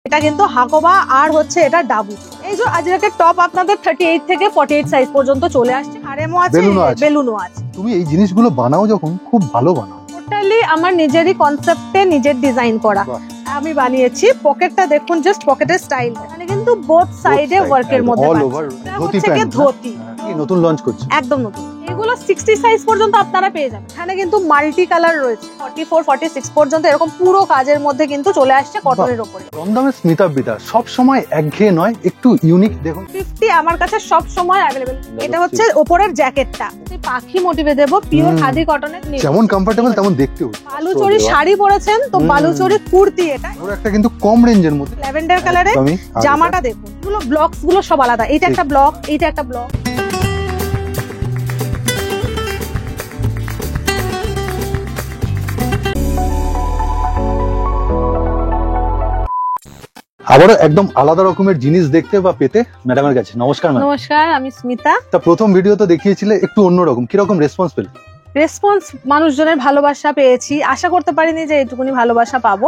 এটা কিন্তু হাকোবা আর হচ্ছে এটা ডাবু। এই যে আজরাকের টপ আপনাদের 38 থেকে 48 সাইজ পর্যন্ত চলে আসছে। আরএমও আছে, বেলুনও আছে। তুমি এই জিনিসগুলো বানাও যখন খুব ভালো বানাও। টোটালি আমার নিজেরই কনসেপ্টে নিজের ডিজাইন করা আমি বানিয়েছি। পকেটটা দেখুন, জাস্ট পকেটের স্টাইল, মানে কিন্তু বোথ সাইডে ওয়ার্কের মধ্যে অল ওভার ধুতি নতুন লঞ্চ করছে, একদম নতুন। এগুলো 60 সাইজ পর্যন্ত আপনারা পেয়ে যাবেন। এখানে কিন্তু মাল্টি কালার রয়েছে, 44 46 পর্যন্ত এরকম পুরো কাজের মধ্যে কিন্তু চলে আসছে কটনের উপরে। কম দামে স্মিতাবৃতা, সব সময় একঘেয়ে নয়, একটু ইউনিক। দেখুন 50 আমার কাছে সব সময় अवेलेबल। এটা হচ্ছে উপরের জ্যাকেটটা পাখি মোটিভে দেব, পিওর খাদি কটনের, যেমন কমফোর্টেবল তেমন দেখতেও। বালুচরি শাড়ি পরেছেন তো বালুচরি কুর্তি, এটা ওর একটা কিন্তু কম রেঞ্জের মধ্যে ল্যাভেন্ডার কালারে জামাটা দেখুন, পুরো ব্লকস গুলো সব আলাদা। এইটা একটা ব্লক, এইটা একটা ব্লক। আবারও একদম আলাদা রকমের জিনিস দেখতে বা পেতে ম্যাডামের কাছে। নমস্কার ম্যাডাম। নমস্কার, আমি স্মিতা। তা প্রথম ভিডিও তো দেখিয়েছিলে একটু অন্যরকম, কিরকম রেসপন্স পেলে? রেসপন্স মানুষজনের ভালোবাসা পেয়েছি, আশা করতে পারিনি যে এইটুকুনি ভালোবাসা পাবো।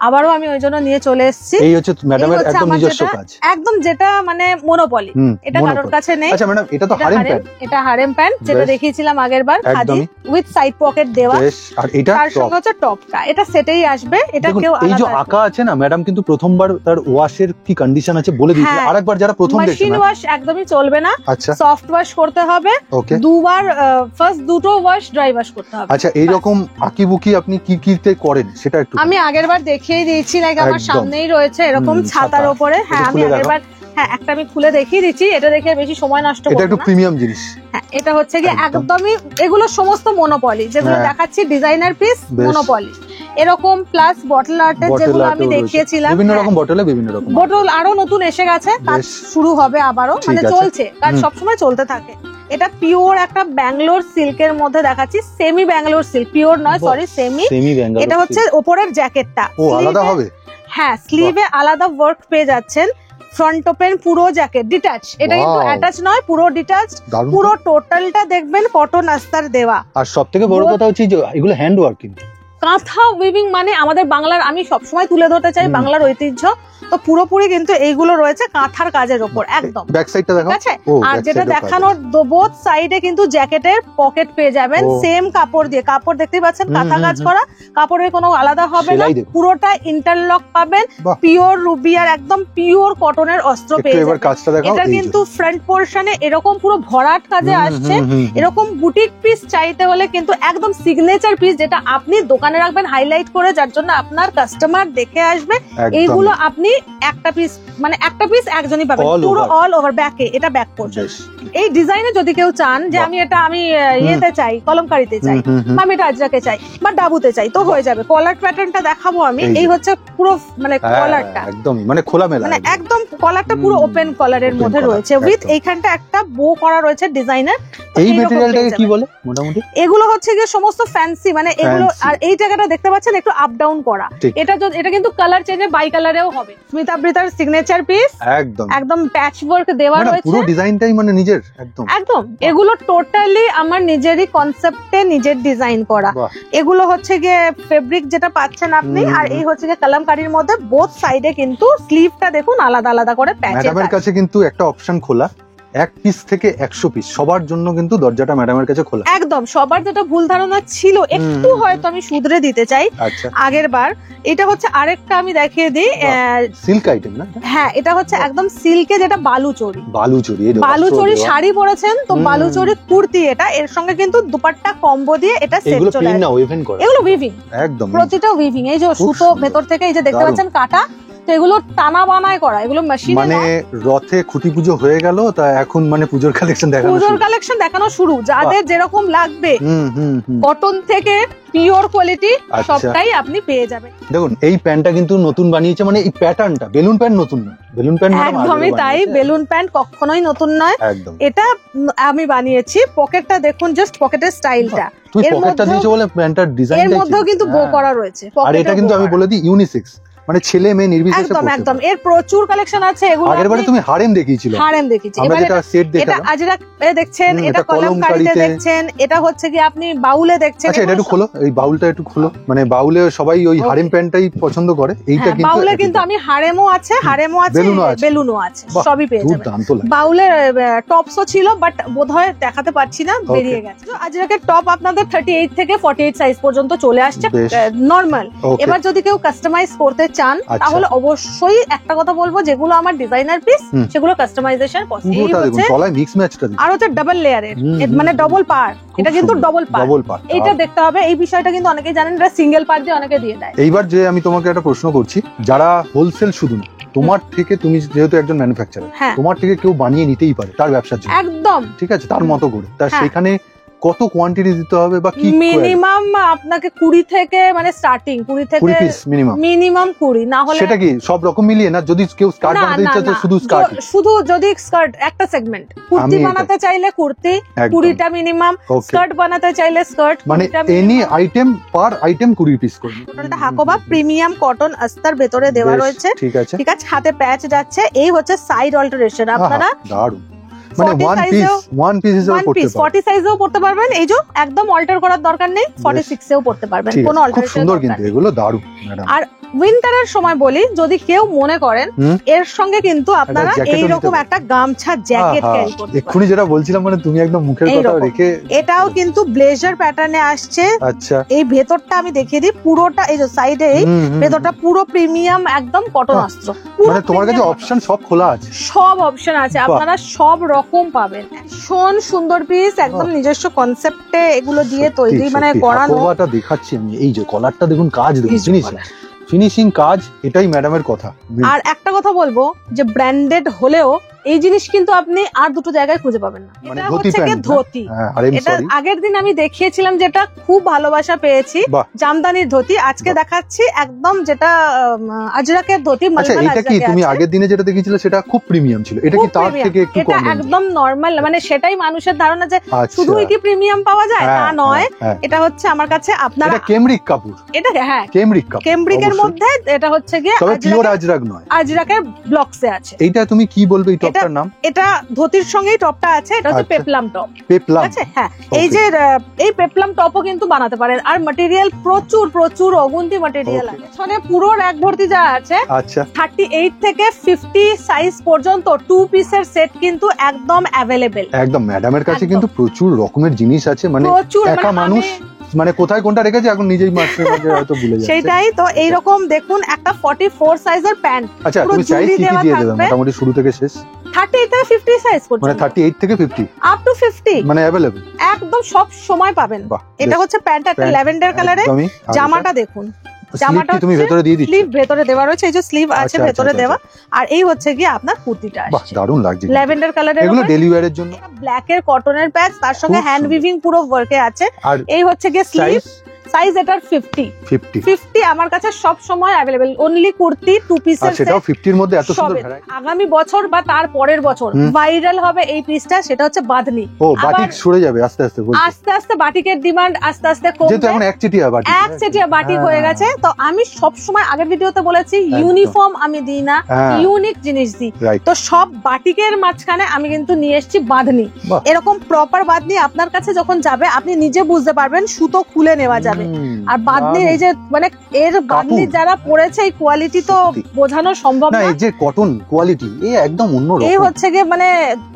আবারও আমি ওই জন্য নিয়ে চলে এসেছি। এই হচ্ছে ম্যাডামের একদম নিজস্ব কাজ, একদম যেটা মানে মনোপলি, এটা কারোর কাছে নেই। আচ্ছা ম্যাডাম, এটা তো হারেম প্যান্ট। এটা হারেম প্যান্ট, যেটা দেখিয়েছিলাম আগেরবার, খাদি উইথ সাইড পকেট দেওয়া। আর এটা তার সঙ্গে হচ্ছে টপটা, এটা সেটেই আসবে। এটা কেউ এই যে আঁকা আছে না ম্যাডাম, কিন্তু প্রথমবার তার ওয়াশের কি কন্ডিশন আছে বলে দিয়েছিল। আরেকবার যারা প্রথম দেখছেন, মেশিন ওয়াশ একদমই চলবে না, আচ্ছা সফট ওয়াশ করতে হবে। দুবার ফার্স্ট দুটো ওয়াশ ড্রাই ওয়াশ করতে হবে। আচ্ছা, এই রকম আঁকিবুকি আপনি কি কিতে করেন সেটা একটু আমি আগেরবার দেখিয়ে দিয়েছি, লাইক আমার সামনেই রয়েছে এরকম ছাতার উপরে। হ্যাঁ, আমি আগেরবার একটা আমি খুলে দেখিয়ে দিচ্ছি, এটা দেখে বেশি সময় নষ্ট করব না। এটা একটু প্রিমিয়াম জিনিস। হ্যাঁ, এটা হচ্ছে কি একদমই, এগুলো সমস্ত মনোপলি, যেগুলো দেখাচ্ছি ডিজাইনার পিস মনোপলি এরকম। প্লাস বটল আর্টের যেগুলো আমি দেখিয়েছিলাম, বিভিন্ন রকম বটলে বিভিন্ন রকম বটল আরো নতুন এসে গেছে, কাজ শুরু হবে আবারও, মানে চলছে কাজ, সবসময় চলতে থাকে। এটা পিওর একটা ব্যাঙ্গালোর সিল্কের মধ্যে দেখাচ্ছি, সেমি ব্যাঙ্গালোর সিল্ক, পিওর নয়, সরি সেমি। এটা হচ্ছে উপরের জ্যাকেটটা, ও আলাদা হবে। হ্যাঁ, স্লিভে আলাদা ওয়ার্ক পেয়ে যাচ্ছেন। ফ্রন্ট ওপেন পুরো জ্যাকেট ডিটাচ, এটা কিন্তু অ্যাটাচ নয়, পুরো ডিটাচ। পুরো টোটালটা দেখবেন কটন আস্তার দেওয়া। আর সবথেকে বড় কথা হচ্ছে যে এগুলো হ্যান্ড ওয়ার্ক, কিন্তু কাঁথা উইভিং, মানে আমাদের বাংলার, আমি সবসময় তুলে ধরতে চাই বাংলার ঐতিহ্য, তো পুরোপুরি কিন্তু এইগুলো রয়েছে কাঁথার কাজের উপর একদম। ব্যাক সাইডটা দেখো, ঠিক আছে। আর যেটা দেখানোর বোথ সাইডে কিন্তু জ্যাকেটের পকেট পেয়ে যাবেন সেম কাপড় দিয়ে। কাপড় দেখতেই পাচ্ছেন, কাঁথা কাজ করা, কাপড়ের কোনো আলাদা হবে না, পুরোটা ইন্টারলক পাবেন, পিওর রুবি আর একদম পিওর কটনের অস্ত্র পেয়ে যাবেন। এটা কিন্তু ফ্রন্ট পোরশনে এরকম পুরো ভরাট কাজে আসছে। এরকম বুটিক পিস চাইতে হলে কিন্তু একদম সিগনেচার পিস, যেটা আপনি দোকানে রাখবেন হাইলাইট করে, যার জন্য আপনার কাস্টমার দেখে আসবে। এইগুলো আপনি একটা পিস, মানে একটা পিস একজনই পাবেন, পুরো অল ওভার ব্যাকে। এটা ব্যাক পোরশন। এই ডিজাইনে যদি কেউ চান যে আমি এটা আমি ইয়েতে চাই, কলমকারিতে চাই, বা আমি এটা আজরাকে চাই, বা ডাবুতে চাই, তো হয়ে যাবে। কলার প্যাটার্নটা দেখাবো আমি। এই হচ্ছে পুরো মানে কলারটা একদম মানে খোলামেলা, মানে একদম কলারটা পুরো ওপেন কলারের মধ্যে রয়েছে, উইথ এইখানটা একটা বো করা রয়েছে ডিজাইনের। এই ম্যাটেরিয়ালটাকে কি বলে মোটামুটি? এগুলো হচ্ছে যে সমস্ত ফ্যান্সি, মানে এগুলো। আর এই জায়গাটা দেখতে পাচ্ছেন একটু আপ ডাউন করা, এটা কিন্তু কালার চেঞ্জে বাই কালারেও হবে। স্মিতাবৃতার সিগনেচার পিস, একদম প্যাচ ওয়ার্ক দেওয়া রয়েছে, পুরো ডিজাইনটাই মানে নিজের একদম। এগুলো টোটালি আমার নিজেরই কনসেপ্টে নিজের ডিজাইন করা। এগুলো হচ্ছে গিয়ে ফেব্রিক যেটা পাচ্ছেন আপনি, আর এই হচ্ছে গিয়ে কলমকারীর মধ্যে বোথ সাইডে কিন্তু স্লিভটা দেখুন আলাদা আলাদা করে প্যাচের। ম্যাডামের কাছে কিন্তু একটা অপশন খোলা, 1 পিস থেকে 100 পিস, সবার জন্য কিন্তু দরজাটা ম্যাডামের কাছে খোলা। একদম সবার যেটা ভুল ধারণা ছিল একটু হয়তো আমি শুধরে দিতে চাই আগের বার। এটা হচ্ছে আরেকটা আমি দেখিয়ে দিই, সিল্ক আইটেম না? হ্যাঁ, এটা হচ্ছে একদম সিল্কে, যেটা বালুচরি। বালুচরি শাড়ি পরেছেন তো বালুচরি কুর্তি, এটা এর সঙ্গে কিন্তু দুপাট্টা কম্বো দিয়ে এটা সেট চলে আসে। এগুলো উইভিং, একদম প্রতিটা উইভিং। এই যে সুতো ভেতর থেকে এই যে দেখতে পাচ্ছেন কাটা, তো এগুলো টানা বানায় করা, এগুলো মেশিনে। মানে রথে খুঁটি পুজো হয়ে গেল, তা এখন মানে পুজোর কালেকশন দেখানো শুরু। যাদের যেরকম লাগবে কটন থেকে পিওর কোয়ালিটি সবটাই আপনি পেয়ে যাবেন। দেখুন এই প্যান্টটা কিন্তু নতুন বানিয়েছে, মানে এই প্যাটার্নটা বেলুন প্যান্ট নতুন নয়, বেলুন প্যান্ট একদমই তাই, বেলুন প্যান্ট কখনোই নতুন নয়। এটা আমি বানিয়েছি। পকেটটা দেখুন, জাস্ট পকেটের স্টাইলটা, তুই পকেটটা দিয়েছো বলে প্যান্টটার ডিজাইনটা, এর মধ্যেও কিন্তু বো করা রয়েছে। আর এটা কিন্তু আমি বলে দিই ইউনিসেক্স, মানে ছেলে মেয়ে নির্বিশেষে একদম একদম এর প্রচুর কালেকশন আছে। এগুলো আগেরবারে তুমি হারেম দেখিয়েছিলে, হারেম দেখিয়েছি, আমরা যেটা সেট দেখালাম, এটা আজরাক এ দেখছেন, এটা কলমকারীতে দেখছেন, এটা হচ্ছে কি আপনি বাউলে দেখছেন। আচ্ছা এটা একটু খোলো, এই বাউলটা একটু খোলো। মানে বাউলে সবাই ওই হারেম প্যান্টটাই পছন্দ করে, এইটা কিন্তু বাউলে কিন্তু আমি হারেমও আছে, বেলুনও আছে, সবই পেয়ে যাবেন। বাউলের টপসও ছিল বাট বোধহয় দেখাতে পারছি না, বেরিয়ে গেছে। আজরাকের টপ আপনাদের 38 থেকে 48 সাইজ পর্যন্ত চলে আসছে নরমাল। এবার যদি কেউ কাস্টমাইজ করতে চান তাহলে অবশ্যই একটা কথা বলবো, যেগুলো আমার ডিজাইনার পিস সেগুলো কাস্টমাইজেশন পসিবল হচ্ছে। আর হচ্ছে ডাবল লেয়ারের, মানে ডবল পার, এটা কিন্তু ডবল পার, এইটা দেখতে হবে। এই বিষয়টা কিন্তু অনেকেই জানেন, এটা সিঙ্গেল পার দিয়ে অনেকে দিয়ে দেয়। এইবার যে আমি তোমাকে একটা প্রশ্ন করছি, যারা হোলসেল শুধু না, তোমার থেকে, তুমি যেহেতু একজন ম্যানুফ্যাকচারার, তোমার থেকে কেউ বানিয়ে নিতেই পারে তার ব্যবসার জন্য, একদম ঠিক আছে, তার মতো করে, তার সেখানে কত কোয়ান্টিটি দিতে হবে বা কি? মিনিমাম আপনাকে 20 থেকে, মানে স্টার্টিং 20 থেকে মিনিমাম 20, না হলে সেটা কি সব রকম মিলিয়ে না? যদি কেউ স্কার্ট বানাতে ইচ্ছা তো শুধু স্কার্ট, শুধু যদি স্কার্ট একটা সেগমেন্ট, কুর্তি বানাতে চাইলে কুর্তি 20টা মিনিমাম, স্কার্ট বানাতে চাইলে স্কার্ট, মানে এনি আইটেম পার আইটেম 20 পিস করে। টোটালটা হাকোবা প্রিমিয়াম কটন আস্তার ভেতরে দেওয়া রয়েছে, ঠিক আছে, হাতে প্যাচ যাচ্ছে। এই হচ্ছে সাইড অল্টারেশন, আপনারা দারুণ, মানে ওয়ান পিস হিসেবে পড়তে পারবেন, 40 সাইজেও পড়তে পারবেন। এই যে একদম অল্টার করার দরকার নেই, 46 এও পড়তে পারবেন, কোনো অল্টারেশন। খুব সুন্দর কিন্তু এগুলো, দারুণ ম্যাডাম। আর উইন্টারের সময় বলি, যদি কেউ মনে করেন এর সঙ্গে কিন্তু আপনারা এইরকম একটা গামছা জ্যাকেট ক্যারি করতে পারেন। এক্ষুনি যেটা বলছিলাম, মানে তুমি একদম মুখের কথা রেখে। এটাও কিন্তু ব্লেজার প্যাটার্নে আসছে। আচ্ছা, এই ভেতরটা আমি দেখিয়ে দিই, পুরোটা এই যে সাইডে, এই ভেতরটা পুরো প্রিমিয়াম একদম কটন অস্ত্র। মানে তোমার কাছে অপশন সব খোলা আছে, সব অপশন আছে, আপনারা সব রকম পাবেন। ভীষণ সুন্দর পিস, একদম নিজস্ব কনসেপ্টে এগুলো দিয়ে তৈরি, মানে করানো। কলারটা দেখাচ্ছি আমি, এই যে কলারটা দেখুন, কাজ দেখুন, ফিনিশিং কাজ, এটাই ম্যাডামের কথা। আর একটা কথা বলবো, যে ব্র্যান্ডেড হলেও এই জিনিস কিন্তু আপনি আর দুটো জায়গায় খুঁজে পাবেন না। এটা হচ্ছে কি ধুতি, এটা আগের দিন আমি দেখিয়েছিলাম, যেটা খুব ভালোবাসা পেয়েছি, জামদানির ধুতি। আজকে দেখাচ্ছি একদম যেটা আজরাকের ধুতি। আচ্ছা, এটা কি তুমি আগের দিনে যেটা দেখিয়েছিলে সেটা খুব প্রিমিয়াম ছিল, এটা কি তার থেকে একটু কম? এটা একদম নরমাল, মানে সেটাই মানুষের ধারণা যে শুধুই কি প্রিমিয়াম পাওয়া যায়, তা নয়। এটা হচ্ছে আমার কাছে আপনারা, এটা কেমব্রিক কাপড়, এটা কেমব্রিক কাপড়, কেমব্রিকের মধ্যে এটা হচ্ছে কি পিওর আজরাক নয়, আজরাকের ব্লকসে আছে। এইটা তুমি কি বলবে এই টপটার নাম? এটা ধুতির সঙ্গেই টপটা আছে, এটা হচ্ছে পেপলাম টপ। পেপলাম আছে, হ্যাঁ। এই যে এই পেপলাম টপও কিন্তু বানাতে পারেন, আর ম্যাটেরিয়াল প্রচুর অগুন্তি ম্যাটেরিয়াল আছে। এখানে পুরো র‍্যাক ভর্তি যা আছে। আচ্ছা, 38 থেকে 50 সাইজ পর্যন্ত 2 পিসের সেট কিন্তু একদম अवेलेबल। একদম ম্যাডামের কাছে কিন্তু প্রচুর রকমের জিনিস আছে, মানে একা মানুষ মানে কোথায় কোনটা রেখেছে এখন নিজেই মাস্টার মধ্যে হয়তো ভুলে যাচ্ছে। সেটাই তো, এইরকম দেখুন একটা 44 সাইজের প্যান্ট। আচ্ছা, তুমি সাইজ কি কি দিয়ে দেবে মোটামুটি শুরু থেকে শেষ? 38 থেকে 50 সাইজ পর্যন্ত, মানে 38 থেকে 50 আপ টু 50 মানে अवेलेबल, একদম সব সময় পাবেন। এটা হচ্ছে প্যান্টটা একটা ল্যাভেন্ডার কালারে, জামাটা দেখুন, জামাটা তুমি ভেতরে দিয়ে দিচ্ছ, স্লিভ ভেতরে দেওয়া রয়েছে, এই যে স্লিভ আছে ভেতরে দেওয়া। আর এই হচ্ছে কি আপনার কুর্তিটা আসছে, বাহ দারুণ লাগছে, ল্যাভেন্ডার কালারের, এগুলো ডেইলি ওয়্যারের জন্য। ব্ল্যাক এর কটনের প্যাচ, তার সঙ্গে হ্যান্ড উইভিং পুরো ওয়ার্কে আছে। এই হচ্ছে কি স্লিভ, সাইজ এটার 50 আমার কাছে সব সময় अवेलेबल। অনলি কুর্তি 2 পিসের সেট, সেটাও 50 এর মধ্যে এত সুন্দর ভ্যারাইটি। আগামী বছর বা তার পরের বছর ভাইরাল হবে এই পিসটা, সেটা হচ্ছে বাঁধনি। ও বাটিক সরে যাবে আস্তে আস্তে, আস্তে আস্তে বাটিকের ডিমান্ড আস্তে আস্তে কমবে, যেহেতু এখন একচেটিয়া বাটিক হয়ে গেছে। তো আমি সব সময় আগের ভিডিওতে বলেছি, ইউনিফর্ম আমি দিই না, ইউনিক জিনিস দিই। তো সব বাটিকের মাঝখানে আমি কিন্তু নিয়ে এসেছি বাঁধনি, এরকম প্রপার বাঁধনি। আপনার কাছে যখন যাবে আপনি নিজে বুঝতে পারবেন, সুতো খুলে নেওয়া যাবে। আর বাঁধনির এই যে মানে এর বাঁধনি যারা পড়েছে, এই কোয়ালিটি তো বোঝানো সম্ভব না। এই যে কটন কোয়ালিটি, এই একদম অন্যরকম। এই হচ্ছে কি মানে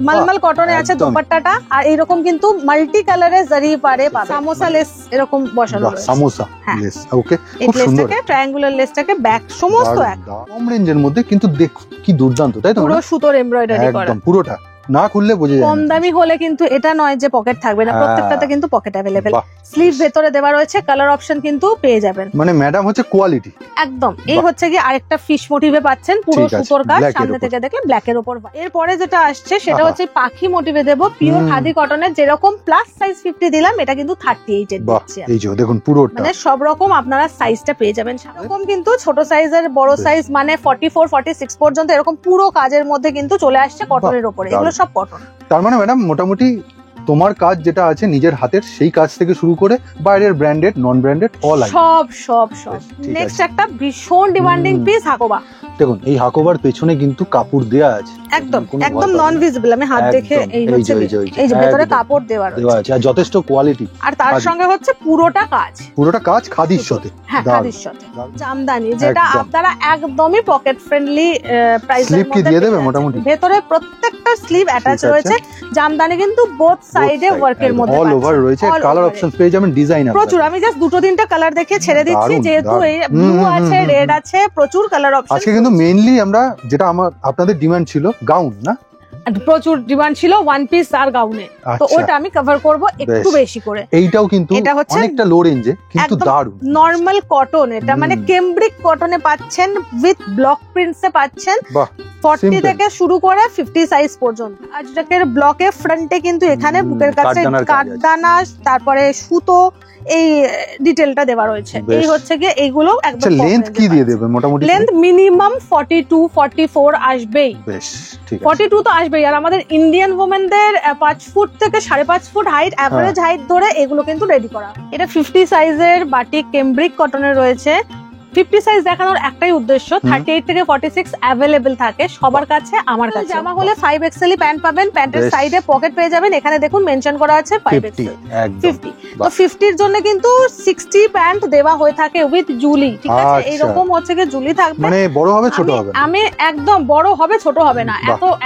মালমাল কটনে আছে দোপাট্টাটা, আর এরকম কিন্তু মাল্টি কালারে জারি পারে পাবে, সামোসা লেস এরকম বসানো আছে, সামোসা লেস। ওকে, খুব সুন্দর। লেসটাকে ট্রায়াঙ্গুলার লেসটাকে ব্যাক সমস্ত এক কম রেঞ্জের মধ্যে, কিন্তু দেখ কি দুর্দান্ত, তাই তো? পুরো সুতোর এমব্রয়ডারি করা, একদম পুরোটা না খুললে বোঝা যায়। কম দামি হলে কিন্তু এটা নয় যে পকেট থাকবে না, প্রত্যেকটাতে কিন্তু পকেট अवेलेबल। স্লিভ ভেতরে দেওয়া রয়েছে, কালার অপশন কিন্তু পেয়ে যাবেন। মানে ম্যাডাম হচ্ছে কোয়ালিটি একদম। এই হচ্ছে কি আরেকটা ফিশ মোটিভে পাচ্ছেন, পুরো সুতোর কাজ, সামনে থেকে দেখলে ব্ল্যাক এর উপর। এরপরে যেটা আসছে সেটা হচ্ছে পাখি মোটিভে দেব, পিওর খাদি কটনের, যেরকম প্লাস সাইজ 50 দিলাম, এটা কিন্তু 38 এর দিচ্ছি। এই যে দেখুন পুরোটা, মানে সব রকম আপনারা সাইজটা পেয়ে যাবেন। এরকম কিন্তু ছোট সাইজের, বড় সাইজ মানে 44 46 পর্যন্ত এরকম পুরো কাজের মধ্যে কিন্তু চলে আসছে কটনের উপরে। এগুলো সব কটন। তার মানে ম্যাডাম মোটামুটি তোমার কাজ যেটা আছে নিজের হাতের সেই কাজ থেকে শুরু করে বাইরের ব্র্যান্ডেড নন ব্র্যান্ডেড অল সব নেক্সট একটা ভীষণ ডিমান্ডিং পিস হাকোবা। দেখুন এই হাকোবার পেছনে কিন্তু কাপড় দেয়া আছে, একদম নন ভিজিবল। আমি হাত দেখে এই হচ্ছে এই যে ভেতরে কাপড় দেওয়া আছে আর যথেষ্ট কোয়ালিটি। আর তার সঙ্গে হচ্ছে পুরোটা কাজ খাদির সাথে। হ্যাঁ, খাদির সাথে জামদানি, যেটা আপনারা একদমই পকেট ফ্রেন্ডলি প্রাইসের মধ্যে দিয়ে দেবে। মোটামুটি ভেতরে প্রত্যেকটা স্লিভ অ্যাটাচ রয়েছে। জামদানি কিন্তু বোথ সাইডে ওয়ার্কের মধ্যে অল ওভার রয়েছে। কালার অপশনস পেয়ে যাবেন, ডিজাইনার প্রচুর। আমি জাস্ট দুটো তিনটা কালার দেখে ছেড়ে দিচ্ছি, যেহেতু এই ব্লু আছে, রেড আছে, প্রচুর কালার অপশন। আজকে কিন্তু মেইনলি আমরা যেটা আপনাদের ডিমান্ড ছিল গাউন, না প্রচুর ডিমান্ড ছিল ওয়ান পিস আর গাউনে, তো ওটা আমি কভার করব একটু বেশি করে। এইটাও কিন্তু অনেকটা লো রেঞ্জে, কিন্তু দারুণ নরমাল কটন। এটা মানে কেমব্রিক কটনে পাচ্ছেন, উইথ ব্লক প্রিন্টসে পাচ্ছেন। 40 থেকে শুরু করে 50 সাইজ পর্যন্ত। আজরাকের ব্লকে ফ্রন্টে কিন্তু এখানে বুকের কাছে কাঠদানা, তারপরে সুতো, এই ডিটেলটা দেওয়া রয়েছে। এই হচ্ছে কি এইগুলো একদম। লেন্থ কি দিয়ে দেবে? মোটামুটি লেন্থ মিনিমাম 42 44 আসবেই। বেশ, ঠিক আছে, 42 তো আসবেই। আর আমাদের ইন্ডিয়ান ওমেনদের 5 ফুট থেকে 5.5 ফুট হাইট, এভারেজ হাইট ধরে এগুলো কিন্তু রেডি করা। এটা 50 সাইজের বাটিক কেমব্রিক কটনের রয়েছে। 50 সাইজ দেখানোর একটাই উদ্দেশ্য, 38 থেকে 46 অ্যাভেলেবেল থাকে সবার কাছে। আমার কাছে জামা হলে 5XL প্যান্ট পাবেন, প্যান্টের সাইডে পকেট পেয়ে যাবেন। এখানে দেখুন মেনশন করা আছে 5XL 50। তো 50 এর জন্য কিন্তু 60 প্যান্ট দেওয়া হয়ে থাকে উইথ জুলি, ঠিক আছে? এইরকম হচ্ছে কি জুলি থাকবে, মানে বড় হবে ছোট হবে। আমি একদম বড় হবে ছোট হবে না।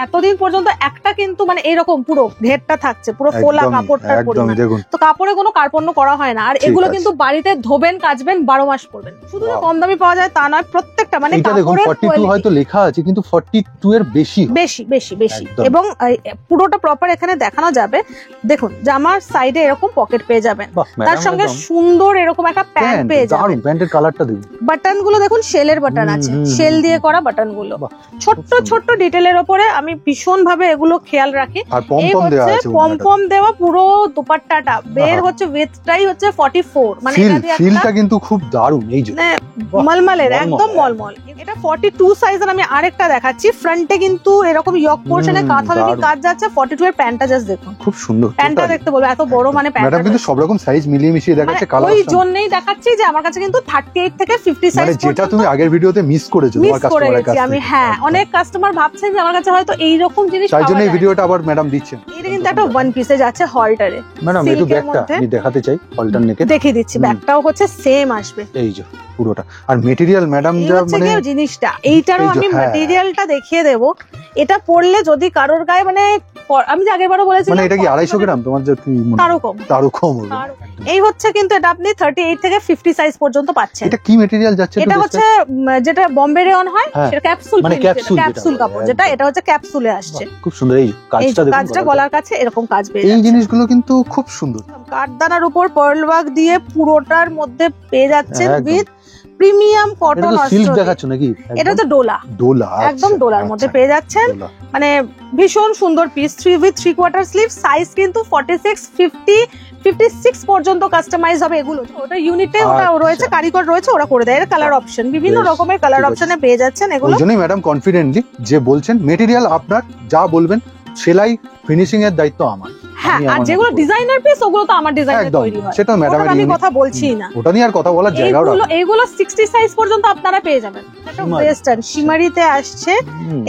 এতদিন পর্যন্ত একটা কিন্তু মানে এইরকম পুরো ঘেরটা থাকছে, পুরো ফোলা কাপড়টার পরিমাণ। তো কাপড়ে কোনো কার্পণ্য করা হয় না। আর এগুলো কিন্তু বাড়িতে ধোবেন, কাচবেন, 12 মাস পরবেন। শুধু কম দামি পাওয়া যায় তা নয়, প্রত্যেকটা মানে এটা দেখুন 42 হয়তো লেখা আছে, কিন্তু 42 এর বেশি। এবং পুরোটা প্রপার এখানে দেখানো যাবে। দেখুন জামার সাইডে এরকম পকেট পেয়ে যাবেন, তার সঙ্গে সুন্দর এরকম একটা প্যান্ট পেয়ে যাবেন। প্যান্টের কালারটা দেখুন, বাটন গুলো দেখুন শেলের বাটন আছে, শেল দিয়ে করা বাটন গুলো। ছোট্ট ডিটেলের উপরে আমি ভীষণ ভাবে এগুলো খেয়াল রাখি। এই হচ্ছে পমপম দেওয়া পুরো দুপাট্টাটা বের হচ্ছে, উইথটাই হচ্ছে 44। মানে এটা দিয়ে ফিলটা কিন্তু খুব দারুণ। এই যে মলমলের একদম মলমল। এটা 42 সাইজের আমি আরেকটা দেখাচ্ছি। ফ্রন্টে কিন্তু এরকম ইয়ক পোরশনে কাঁথা বেবি কাজ যাচ্ছে। 42 এর প্যান্টটা জাস্ট দেখুন, খুব সুন্দর প্যান্টটা দেখতে বলবো, এত বড় মানে প্যান্টটা। ম্যাডাম কিন্তু সব রকম সাইজ মিলিয়ে মিশিয়ে দেখাচ্ছে কালার। ওই জন্যই দেখাচ্ছি যে আমার কাছে কিন্তু 38 থেকে 50 সাইজ মানে যেটা তুমি আগের ভিডিওতে মিস করেছো তোমার কাস্টমারের কাছে। আমি অনেক কাস্টমার ভাবছেন যে আমার কাছে হয়তো এই রকম জিনিস পাওয়া যায়, তাই জন্য এই ভিডিওটা আবার ম্যাডাম দিচ্ছেন। এটা কিন্তু একটা ওয়ান পিসে যাচ্ছে হলটারে। ম্যাডাম একটু ব্যাগটা আমি দেখাতে চাই, হলটার নেকে দেখিয়ে দিচ্ছি। ব্যাগটাও হচ্ছে সেম আসবে, এই যে পুরোটা। আর মেটেরিয়াল ম্যাডাম যা মানে জিনিসটা, এইটারও আমি মেটেরিয়ালটা দেখিয়ে দেব। এটা পড়লে যদি কারোর গায়ে মানে আমি যে আগেরবারও বলেছিলাম, মানে এটা কি 250 গ্রাম তোমার যে কি তারও কম হবে। এই হচ্ছে কিন্তু এটা আপনি 38 থেকে 50 সাইজ পর্যন্ত পাচ্ছেন। এটা কি মেটেরিয়াল যাচ্ছে? এটা হচ্ছে যেটা বোম্বে রেয়ন হয়, সেটা ক্যাপসুল, মানে ক্যাপসুল কাপড়, যেটা এটা হচ্ছে ক্যাপসুলে আসছে। খুব সুন্দর এই কাজটা দেখুন, কাজটা গলার কাছে এরকম কাজ পেয়ে যাচ্ছে। এই জিনিসগুলো কিন্তু খুব সুন্দর। কাঠদানার উপর পার্ল ওয়ার্ক দিয়ে পুরোটার মধ্যে পেয়ে যাচ্ছেন উইথ প্রিমিয়াম কটন সিল্ক দেখাচ্ছ নাকি? এটা হচ্ছে ডোলা একদম ডোলার মধ্যে পেয়ে যাচ্ছেন। মানে ভীষণ সুন্দর পিস, 3 উইথ 3/4 স্লিভ। সাইজ কিন্তু 46 50 56 পর্যন্ত কাস্টমাইজ হবে এগুলো। ওটা ইউনিটে ওটা রয়েছে, কারিগর রয়েছে, ওরা করে দেয়। এর কালার অপশন বিভিন্ন রকমের কালার অপশনে পেয়ে যাচ্ছেন এগুলো। ওইজন্যই ম্যাডাম কনফিডেন্টলি যে বলছেন মেটেরিয়াল আপনার যা বলবেন, সেলাই ফিনিশিং এর দায়িত্ব আমার। হ্যাঁ, আর যেগুলো ডিজাইনার পিস ওগুলো তো আমার ডিজাইনে তৈরি হয়, সেটা ম্যাডামের আমি কথা বলছি না, ওটা নিয়ে আর কথা বলার জায়গা না। এইগুলো 60 সাইজ পর্যন্ত আপনারা পেয়ে যাবেন। এটা ওয়েস্টার্ন শিমারিতে আসছে,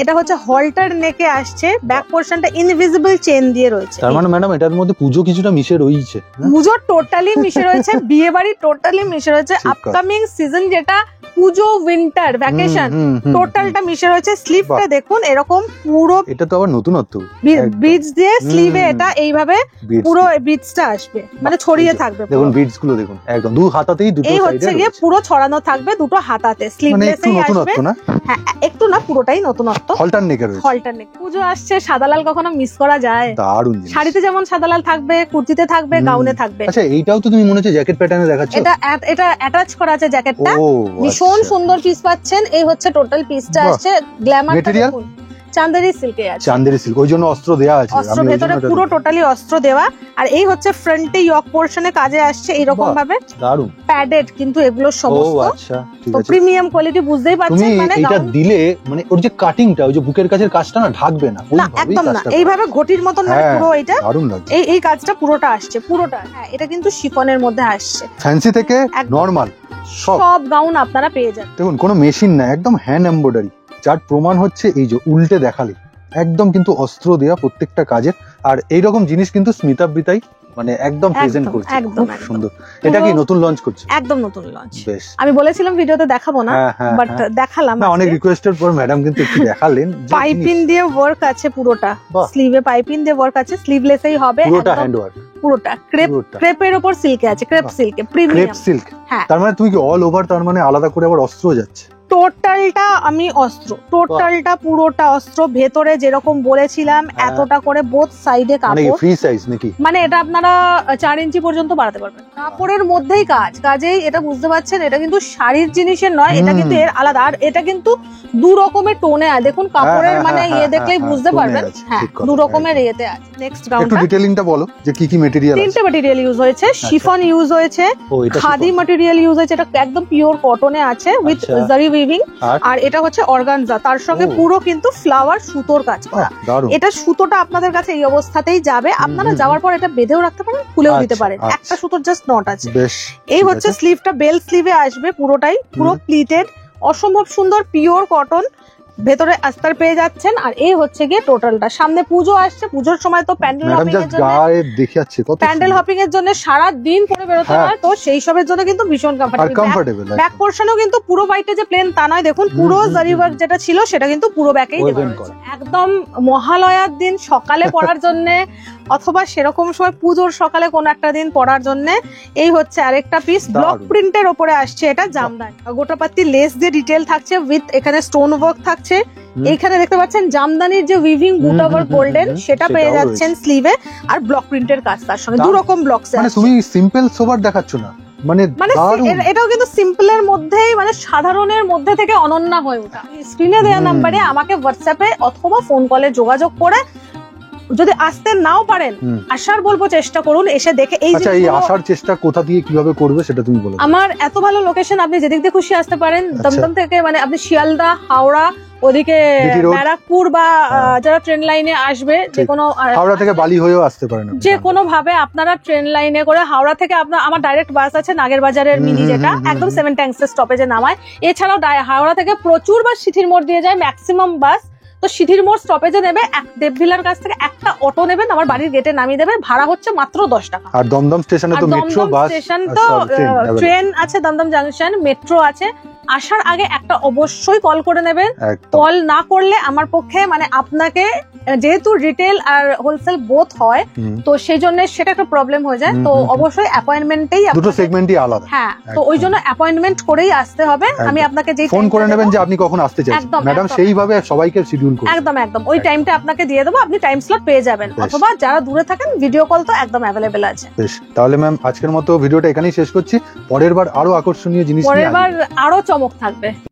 এটা হচ্ছে হলটার নেকে আসছে, ব্যাক পোরশনটা ইনভিজিবল চেন দিয়ে রয়েছে। তার মানে ম্যাডাম এটার মধ্যে পুজো কিছুটা মিশে রয়েছে, পুজো টোটালি মিশে রয়েছে, বিয়ে বাড়ি টোটালি মিশে রয়েছে। আপকামিং সিজন যেটা পুজো উইন্টার ভ্যাকেশন, টোটালটা মিশে রয়েছে। স্লিভটা দেখুন এরকম পুরো, এটা তো আবার নতুনত্ব বিডস দিয়ে স্লিভে এটা এইভাবে পুরো বিডসটা আসবে, মানে ছড়িয়ে থাকবে। দেখুন বিডস গুলো দেখুন, একদম দু হাতাতেই দুটো সাইডে। এই হচ্ছে গিয়ে পুরো ছড়ানো থাকবে দুটো হাতাতে, স্লিভলেসই আসবে। হ্যাঁ, একটু না, পুরোটাই নতুনত্ব। হলটার নেকে রয়েছে, হলটার নেক। পুজো আসছে, সাদা লাল কখনো মিস করা যায়? দারুণ। শাড়িতে যেমন সাদা লাল থাকবে, কুর্তিতে থাকবে, গাউনে থাকবে। আচ্ছা, এইটাও তো তুমি মনে হচ্ছে জ্যাকেট প্যাটার্নে দেখাচ্ছ। এটা অ্যাটাচ করা আছে জ্যাকেটটা, ভীষণ সুন্দর পিস পাচ্ছেন। এই হচ্ছে টোটাল পিসটা আসছে। গ্ল্যামারটা দেখুন, চান্দেরি সিল্কে আছে। চান্দেরি সিল্ক, ওই জন্য অস্ত্র দেয়া আছে, অস্ত্র ভেতরে পুরো টোটালি অস্ত্র দেওয়া। আর এই হচ্ছে ফ্রন্টে ইয়ক পোরশনে কাজে আসছে এইরকম ভাবে, দারুন প্যাডেড কিন্তু এগুলো সমস্ত। আচ্ছা ঠিক আছে, প্রিমিয়াম কোয়ালিটি, বুঝতেই পারছেন। মানে এটা দিলে মানে ওর যে কাটিংটা, ওই যে বুকের কাছের কাজটা না ঢাকবে না, না একদম না, এইভাবে ঘটির মতন মানে পুরো এটা দারুন লাগছে। এই কাজটা পুরোটা আসছে, পুরোটা। হ্যাঁ, এটা কিন্তু শিফনের মধ্যে আসছে, ফ্যান্সি থেকে নরমাল সব গাউন আপনারা পেয়ে যাবেন। দেখুন কোনো মেশিন না, একদম হ্যান্ড এমব্রয়ডারি, যার প্রমাণ হচ্ছে এই যে উল্টে দেখালে একদম কিন্তু অস্ত্র দেয়া প্রত্যেকটা কাজের। আর এইরকম জিনিস কিন্তু স্মিতাবৃতাই মানে একদম প্রেজেন্ট করছে, খুব সুন্দর। এটা কি নতুন লঞ্চ করছে? একদম নতুন লঞ্চ। বেশ, আমি বলেছিলাম ভিডিওতে দেখাবো না, বাট দেখালাম। না, অনেক রিকোয়েস্টের পর ম্যাডাম কিন্তু একটু দেখালেন। পাইপিং দিয়ে ওয়ার্ক আছে পুরোটা, স্লিভে পাইপিং দিয়ে ওয়ার্ক আছে, স্লিভলেসই হবে পুরোটা, হ্যান্ড ওয়ার্ক পুরোটা। ক্রেপের উপর সিল্কে আছে, ক্রেপ সিল্কে, প্রিমিয়াম ক্রেপ সিল্ক। তার মানে তুমি কি অল ওভার, তার মানে আলাদা করে আবার অস্ত্র যাচ্ছে? টোটালটা আমি অস্ত্র, টোটালটা পুরোটা অস্ত্র। ভেতরে যেরকম বলেছিলাম এতটা করে বোথ সাইডে কাপড়, ফ্রি সাইজ নাকি? মানে এটা আপনারা 4 ইঞ্চি পর্যন্ত বাড়াতে পারবেন। কাপড়ের মধ্যেই কাজ, কাজেই এটা বুঝতে পারছেন এটা কিন্তু শাড়ির জিনিসের নয়, এটা কিন্তু এর আলাদা। আর এটা কিন্তু দু রকমের টোনে আছে, দেখুন কাপড়ের মানে ইয়ে দেখলেই বুঝতে পারবেন। হ্যাঁ, দু রকমের ইয়েতে আছে। নেক্সট গাউনটা একটু ডিটেইলিংটা বলো যে কি কি ম্যাটেরিয়াল আছে। 3টে ম্যাটেরিয়াল ইউজ হয়েছে, শিফন ইউজ হয়েছে, খাদি ম্যাটেরিয়াল ইউজ হয়েছে, এটা একদম পিওর কটনে আছে উইথ জারি উইভিং। আর এটা হচ্ছে অর্গানজা, তার সঙ্গে পুরো কিন্তু ফ্লাওয়ার সুতোর কাজ করা। এটা সুতোটা আপনাদের কাছে এই অবস্থাতেই যাবে, আপনারা যাওয়ার পর এটা বেঁধেও রাখতে পারেন, খুলেও দিতে পারেন। একটা সুতোর জাস্ট নট আছে। এই হচ্ছে স্লিভটা, বেল স্লিভে আসবে পুরোটাই, পুরো প্লিটেড, অসম্ভব সুন্দর পিওর কটন, ভেতরে আস্তর পেয়ে যাচ্ছেন। আর এই হচ্ছে গিয়ে টোটালটা। সামনে পুজো আসছে, পুজোর সময় তো প্যান্ডেল হপিং এর জন্য, প্যান্ডেল হপিং এর জন্য সারা দিন পরে বেরোতে হয়, তো সেই সবের জন্য কিন্তু ভীষণ কমফোর্টেবল। ব্যাক পোরশনও কিন্তু পুরো হোয়াইটে যে প্লেন তা নয়, দেখুন পুরো জারি ওয়ার্ক যেটা ছিল সেটা কিন্তু পুরো ব্যাকেই দেওয়া হয়েছে। একদম মহালয়ার দিন সকালে পরার জন্য, অথবা সেরকম সময় পুজোর সকালে কোন একটা দিন পরার জন্য। এই হচ্ছে আরেকটা পিস, ব্লক প্রিন্টের ওপরে আসছে, এটা জামদানি, গোটাপাতি লেস দিয়ে ডিটেল থাকছে, উইথ এখানে স্টোন ওয়ার্ক থাকছে। এইখানে দেখতে পাচ্ছেন জামদানির যে উইভিং বুটা ওভার গোল্ডেন, সেটা পেয়ে যাচ্ছেন স্লিভে, আর ব্লক প্রিন্টের কাজ তার সঙ্গে, দু রকম ব্লকস। মানে তুমি সিম্পল সোবার দেখাচ্ছ না, মানে এটাও কিন্তু সিম্পলের মধ্যেই, মানে সাধারণের মধ্যে থেকে অনন্য হয়ে ওঠা। স্ক্রিনে দেওয়া নাম্বারে আমাকে হোয়াটসঅ্যাপে অথবা ফোন কলে যোগাযোগ করে, যদি আসতে নাও পারেন আসার বলবো চেষ্টা করুন, এসে দেখে। এই আসার চেষ্টা কোথা দিয়ে কিভাবে করবে সেটা তুমি বলো। আমার এত ভালো লোকেশন, আপনি যেদিক দিয়ে খুশি আসতে পারেন। দমদম থেকে মানে আপনি শিয়ালদা, হাওড়া, ওদিকে ব্যারাকপুর, বা যারা ট্রেন লাইনে আসবে, যে কোনো হাওড়া থেকে বালি হয়েও আসতে পারেন, যে কোনো ভাবে আপনারা ট্রেন লাইনে করে হাওড়া থেকে আমার ডাইরেক্ট বাস আছে নাগের বাজারের মিনি, যেটা একদম 7 ট্যাঙ্কস স্টপেজে নামায়। এছাড়াও হাওড়া থেকে প্রচুর বাস সিথির মোড় দিয়ে যায়, ম্যাক্সিমাম বাস। তো সিথির মোড় স্টপেজে নেবে, দেবভিলার কাছ থেকে একটা অটো নেবেন, আমার বাড়ির গেটে নামিয়ে দেবে, ভাড়া হচ্ছে মাত্র 10 টাকা। আর দমদম স্টেশনে তো মেট্রো বাস, স্টেশন তো ট্রেন আছে, দমদম জাংশন মেট্রো আছে। আসার আগে একটা অবশ্যই কল করে নেবেন, কল না করলে আমার পক্ষে মানে আপনাকে, যেহেতু রিটেল আর হোলসেল বোথ হয়, তো সেই জন্য সেটা একটা প্রবলেম হয়ে যায়। তো অবশ্যই অ্যাপয়েন্টমেন্টেই, দুটো সেগমেন্টই আলাদা। হ্যাঁ, তো ওই জন্য অ্যাপয়েন্টমেন্ট করেই আসতে হবে। আমি আপনাকে যেই ফোন করে নেবেন যে আপনি কখন আসতে চাইছেন, ম্যাডাম সেইভাবে সবাইকে শিডিউল করুন। একদম ওই টাইমটা আপনাকে দিয়ে দেবো, আপনি টাইম স্লট পেয়ে যাবেন। অথবা যারা দূরে থাকেন, ভিডিও কল তো একদম অ্যাভেলেবেল আছে। বেশ, তাহলে ম্যাম আজকের মতো ভিডিওটা এখানেই শেষ করছি। পরের বার আরো আকর্ষণীয় জিনিস, পরের বার আরো চমক থাকবে।